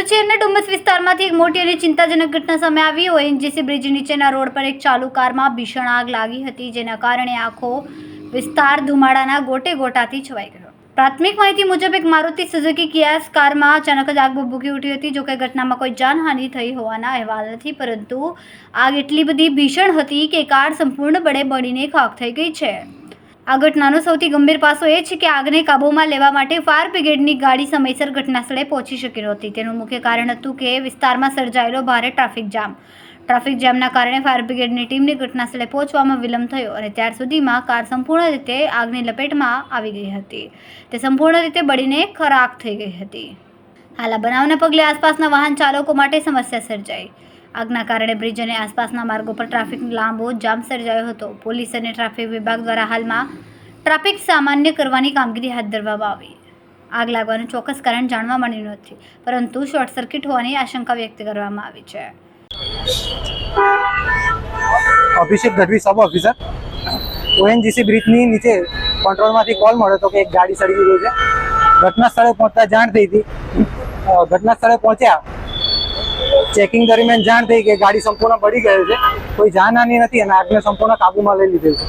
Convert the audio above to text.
સુરત શહેરના ડુમસ વિસ્તારમાંથી એક મોટી અને ચિંતાજનક ઘટના સામે આવી। ઓએનજીસી બ્રિજ નીચેના રોડ પર એક ચાલુ કારમાં ભીષણ આગ લાગી હતી, જેના કારણે આખો વિસ્તાર ધુમાડાના ગોટે ગોટાથી છવાઈ ગયો। પ્રાથમિક માહિતી મુજબ એક મારુતિ સુઝુકી કિયાસ કારમાં અચાનક જ આગ ભભૂકી ઉઠી હતી। જોકે ઘટનામાં કોઈ જાનહાનિ થઈ હોવાના અહેવાલ નથી, પરંતુ આગ એટલી બધી ભીષણ હતી કે કાર સંપૂર્ણપણે બળીને ખાખ થઈ ગઈ છે। આ ઘટનાનો સૌથી ગંભીર પાસો એ છે કે આગને કાબૂમાં લેવા માટે ફાયર બ્રિગેડની ગાડી સમયસર ઘટનાસ્થળે પહોંચી શકી નહોતી। તેનું મુખ્ય કારણ હતું કે વિસ્તારમાં સર્જાયેલો ભારે ટ્રાફિક જામ। ટ્રાફિક જામના કારણે ફાયર બ્રિગેડની ટીમને ઘટનાસ્થળે પહોંચવામાં વિલંબ થયો અને ત્યાર સુધીમાં કાર સંપૂર્ણ રીતે આગની લપેટમાં આવી ગઈ હતી। તે સંપૂર્ણ રીતે બળીને ખાખ થઈ ગઈ હતી। હાલ આ બનાવના પગલે આસપાસના વાહન ચાલકો માટે સમસ્યા સર્જાઈ। આગના કારણે બ્રિજ અને આસપાસના માર્ગો પર ટ્રાફિક લાંબો જામ સર્જાયો હતો। પોલીસ અને ટ્રાફિક વિભાગ દ્વારા હાલમાં ટ્રાફિક સામાન્ય કરવાની કામગીરી હાથ ધરવામાં આવી। આગ લાગવાનું ચોક્કસ કારણ જાણવા મળ્યું નથી, પરંતુ શોર્ટ સર્કિટ હોવાની આશંકા વ્યક્ત કરવામાં આવી છે। અભિષેક ગઢવી, સબ ઓફિસર, ઓએનજીસી બ્રિજની નીચે કંટ્રોલમાંથી કોલ મળ્યો હતો કે એક ગાડી સળગી ગઈ છે। ઘટના સ્થળે પહોંચતા જાણ થઈ હતી। ઘટના સ્થળે પહોંચ્યા, ચેકિંગ દરમિયાન જાણ થઈ કે ગાડી સંપૂર્ણ બળી ગયેલ છે, કોઈ જાનહાનિ નથી અને આગને સંપૂર્ણ કાબૂમાં લઈ લીધેલ છે।